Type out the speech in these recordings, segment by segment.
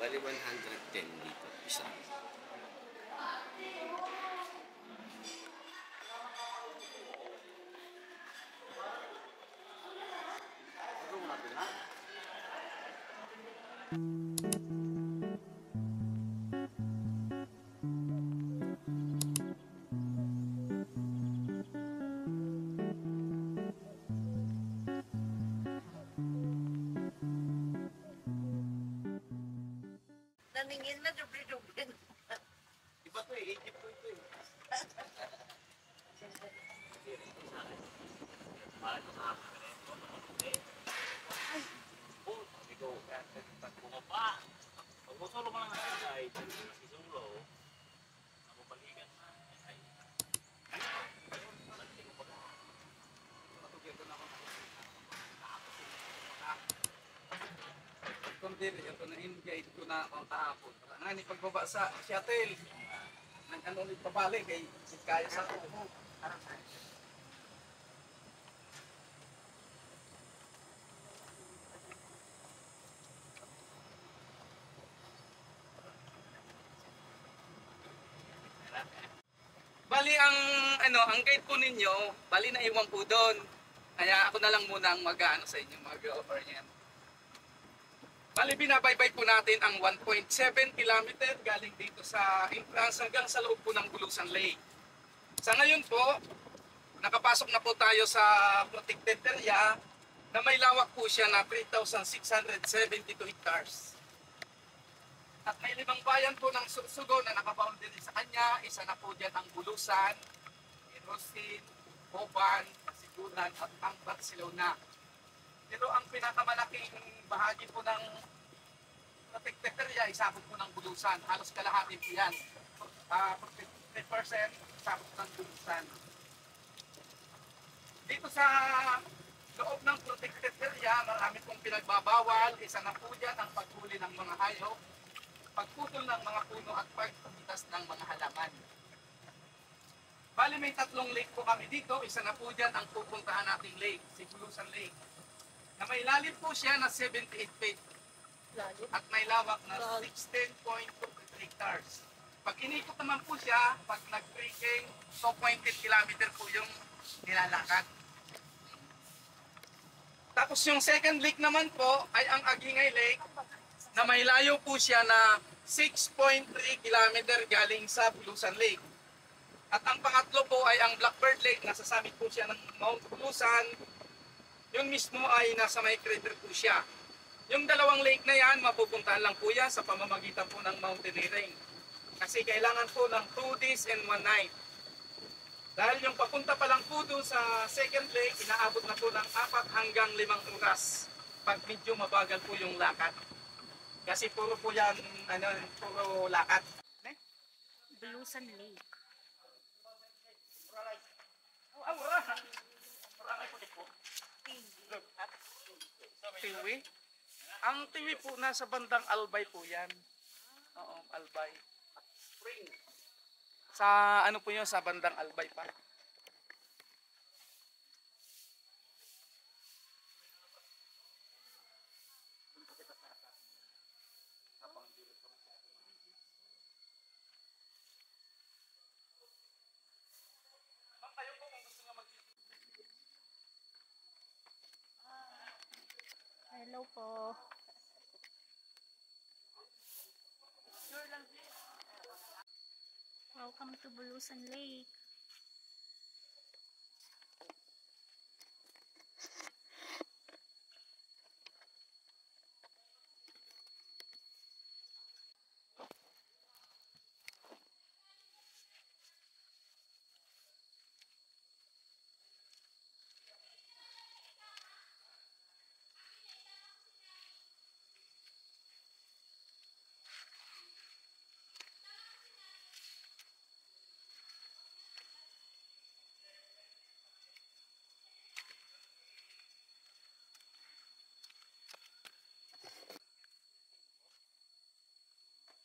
Bali 110 dito, isa. Naningin na dubli-dubli. Iba to eh, Egypt to ito eh. Kundi ito na invite ko na ang kahapon. Nga ni pagbaba sa shuttle. Nang ano ulit pabalik kay kaya sa kumo. Bali ang ang guide po ninyo, bali na iwan po doon. Kaya ako na lang muna ang mag-ano sa inyo, mag-offer niyan. Bali binabaybay po natin ang 1.7 kilometer galing dito sa entrance hanggang sa loob po ng Bulusan Lake. Sa ngayon po, nakapasok na po tayo sa protected area na may lawak po siya na 3,672 hectares. At may 5 bayan po ng Sursugon na nakaboundary sa kanya. Isa na po dyan ang Bulusan, Irosin, Boban, Sigunan at ang Barcelona. Pero ang pinakamalaking bahagi po ng protected area, isabot po ng Bulusan. Halos kalahati po yan. 50% isabot ng Bulusan. Dito sa loob ng protected area, marami pong pinagbabawal. Isa na po dyan ang paghuli ng mga hayop, pagputol ng mga puno at pagpitas ng mga halaman. Bali may 3 lake po kami dito. Isa na po dyan ang pupuntahan nating lake, si Bulusan Lake. Na may lalim po siya na 78 feet at may lawak na 16.2 hectares. Pag inikot naman po siya, pag nag-breaking, 2.8 kilometer po yung nilalakad. Tapos yung second lake naman po ay ang Agingay Lake na may layo po siya na 6.3 kilometer galing sa Bulusan Lake. At ang pangatlo po ay ang Blackbird Lake, nasa summit po siya ng Mount Bulusan. Yung mismo ay nasa may crater po siya. Yung 2 lake na yan, mapupuntahan lang po yan sa pamamagitan po ng mountaineering. Kasi kailangan po ng 2 days and 1 night. Dahil yung papunta pa lang po doon sa second lake, inaabot na po ng 4 hanggang 5 oras. Pag medyo mabagal po yung lakad. Kasi puro po yan, puro lakad. Bulusan Lake. Tiwi? Ang tiwi po nasa bandang Albay po yan. Oo, Albay. Spring. Sa ano po yun, sa bandang Albay pa. Hello po. Welcome to Bulusan Lake.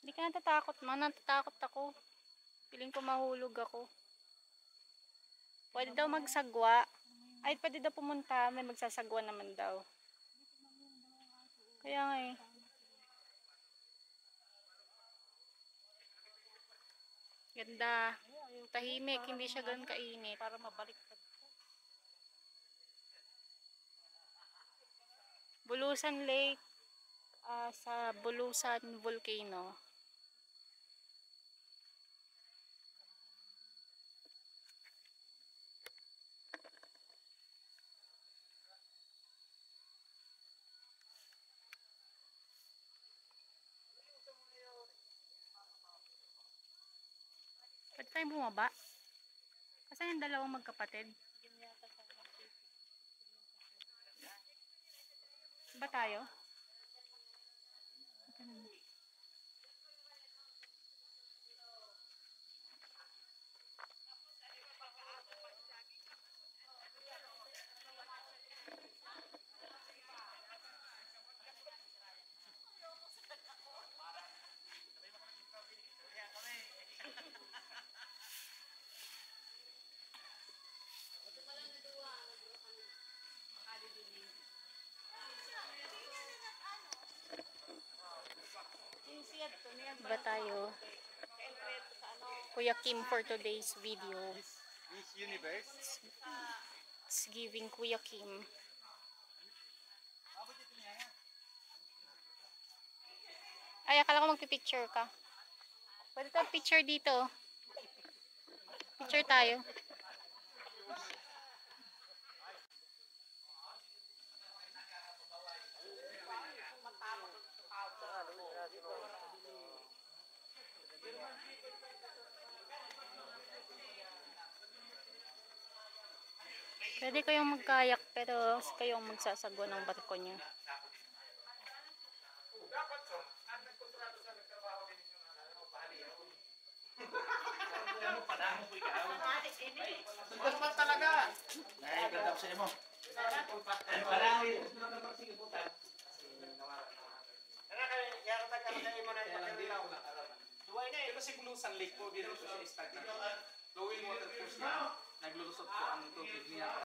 Hindi ka natatakot man, natatakot ako. Piling ko mahulog ako. Pwede daw magsagwa. Ay, pwede daw pumunta. May magsasagwa naman daw. Kaya nga eh. Ganda. Tahimik, hindi siya ganun kainit. Para mabalik. Bulusan Lake sa Bulusan Volcano. Pwede tayong bumaba? Kasi yung dalawang magkapatid. Ba tayo? Ba tayo? Kuya Kim for today's video. Miss Universe. It's giving Kuya Kim. Ay, akala ko magpipicture ka. Pwede tayo picture dito. Picture tayo. Pwede kayong magkayak pero kayong magsasagwa ng barko niyo. Dapat talaga. Ay, ganda ko sa mo. Parang Pero si Bulusan Lake po, dito siya stagnant. Flowing water course na, naglulusot po ang tubig niya.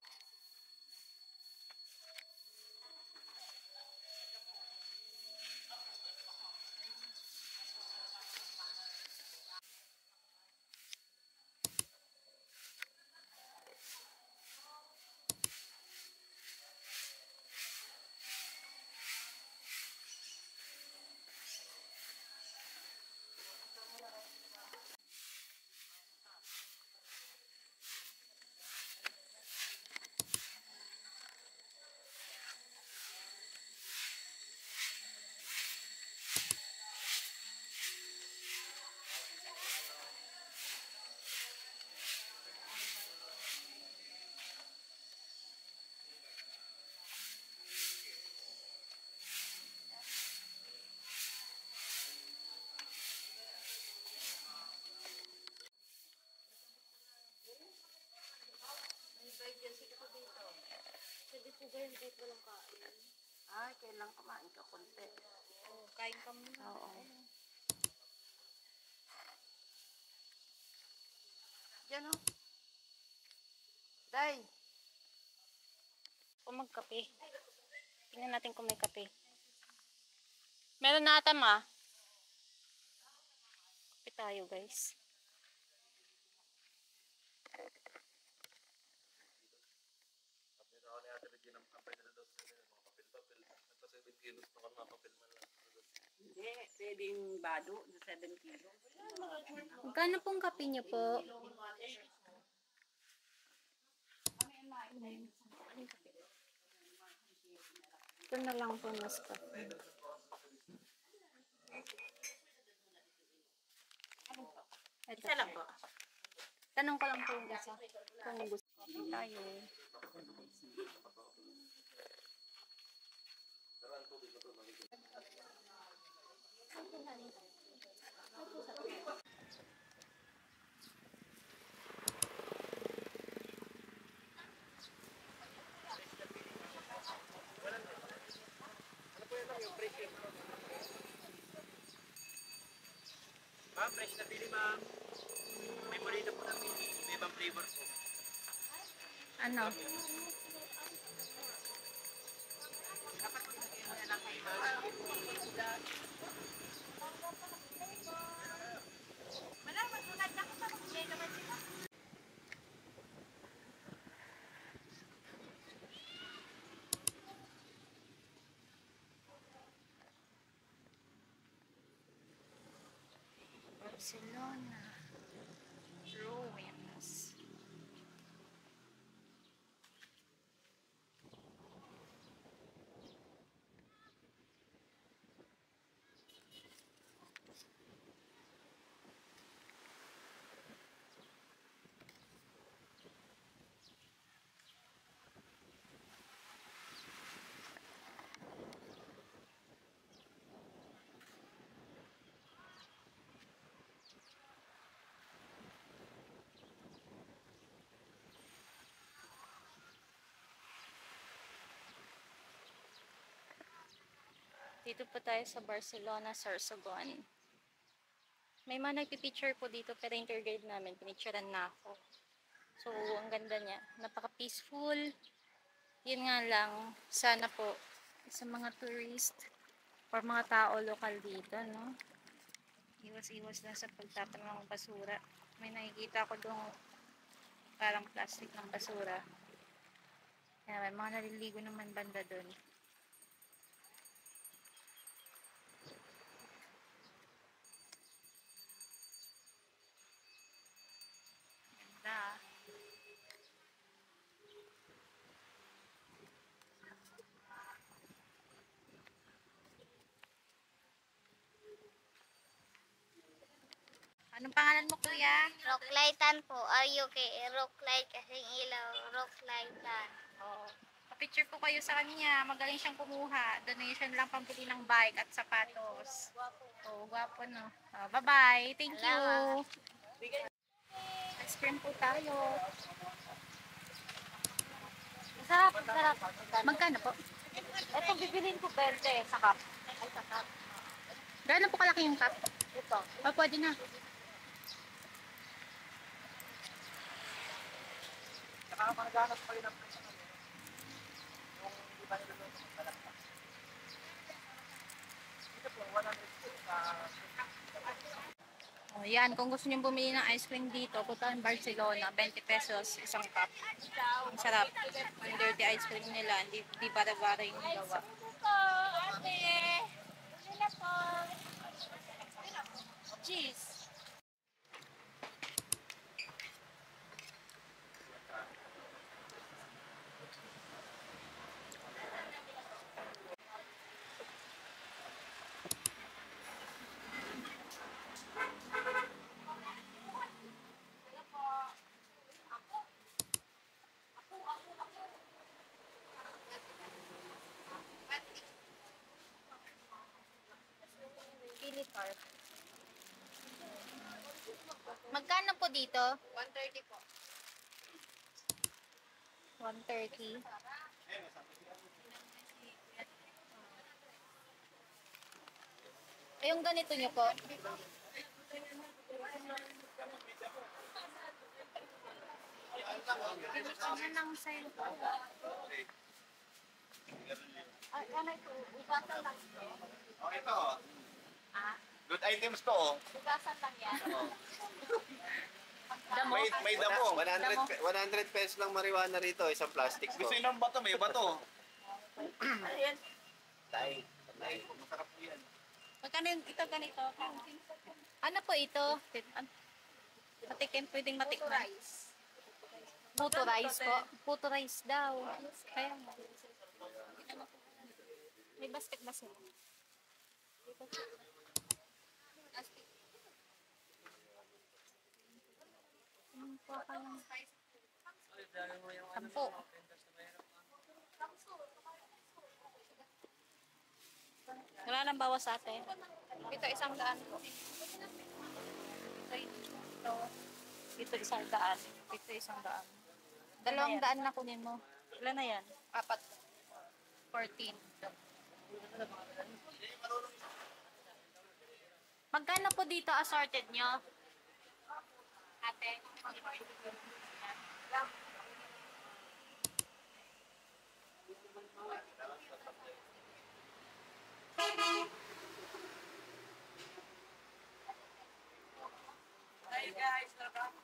Pwede po ba yung kahit walang kain? Ay, kailangan kumain ka konti. Oo, kain ka muna. Oo. Diyan o. Day. Kung magkape. Tingnan natin kung may kape. Meron na ata ma. Kape tayo guys. Hindi, pwedeng bado na 7 kilo. Magkano pong kape niyo po? Ito na lang po mas kape. Isa lang po. Tanong ko lang po yung isa. Kung gusto tayo. Ma'am, fresh na pili, ma'am. May morito po namin. May ibang flavor po. Ano? Barcelona ruins. Dito po tayo sa Barcelona, Sorsogon. May mga nagpipicture po dito pero yung tour guide namin, pinicturean na ako. So, ang ganda niya. Napaka-peaceful. Yun nga lang, sana po sa mga tourist or mga tao lokal dito, no? Iwas-iwas lang sa pagtapon ng basura. May nakikita ko doon parang plastic ng basura. Kaya may mga naliligo naman banda doon. Ganda. Anong pangalan mo, kuya? Rocklightan po. R-U-K. Rocklight kasing ilaw. Rocklightan. Oo. Pa-picture po kayo sa kanya. Magaling siyang kumuha. Donation lang pambili ng bike at sapatos. Oo, gwapo no. Oh, bye-bye. Thank you. Ice cream po tayo. Masarap, masarap. Magkano po? Ito bibilin ko 20 sa cup. Ay, sa cup. Gano'n po kalaki yung cup? Ito. Oh, pwede na. Nakakaganas pa rin ang presyo ng yung hindi ba nila doon sa talakta. Dito po, 100 sa Oh, yan. Kung gusto niyo bumili ng ice cream dito, punta ng Barcelona. 20 pesos isang cup. Ang sarap. Yung dirty ice cream nila. Hindi bara-bara yung gawa. Cheese. Pili tart. Magkano po dito? 130 po. 130. Yung ganito nyo po? Ano lang sa'yo po? Ay, ano ito? Ugasan lang. Oh, ito. Ah, Good items to. Oh. ugasan lang yan. Damo? May damo. 100 pesos lang marijuana rito, isang plastic po. Gusto nyo ng bato, may bato. Ano yan? Tay. Masarap po yan. Magkano yung ito ganito? Ano po ito? Matikin, pwedeng matikman. Puto rice po. Puto rice daw. Kaya nga. May basket ba sila? Sampo. Wala nang bawas sa atin. Ito 100 po. Ito 100. Ito 100. 200 na kunin mo. Ilan na yan? 4. 14. Magkano po dito assorted nyo? Ate? Hey guys, welcome.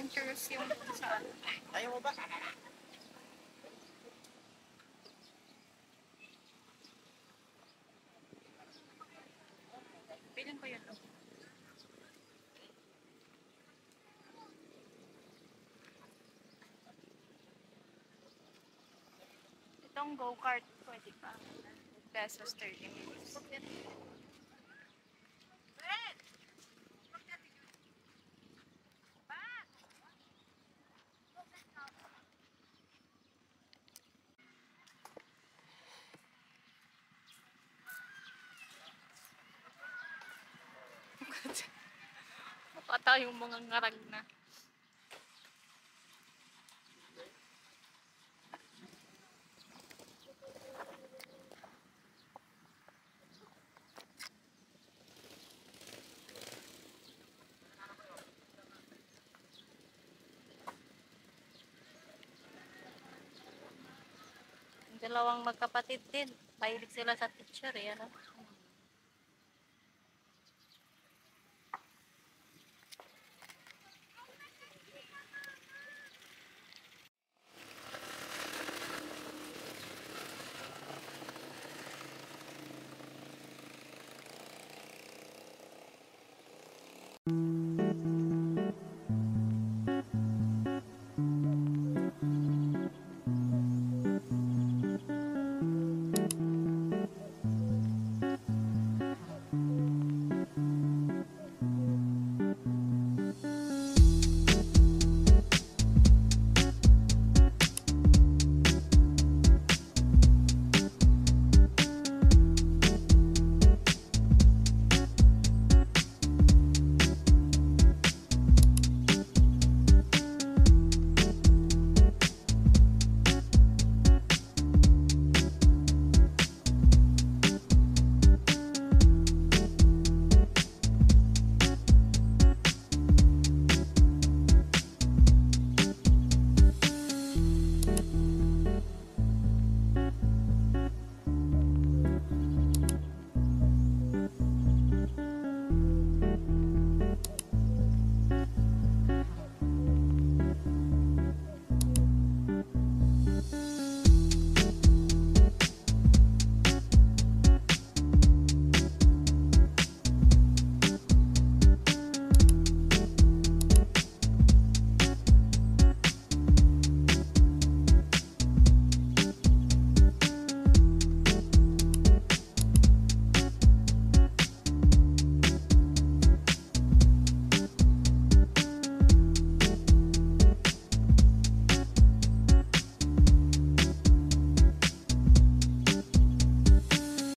Adventurous yung sa Ayaw mo ba? Pilan ko yun. Itong go-kart, pwede pa. Pesos 30 minutes. Mukha tayong mga ngarag na. Dalawang magkapatid din. Mahilig sila sa picture eh. Ano?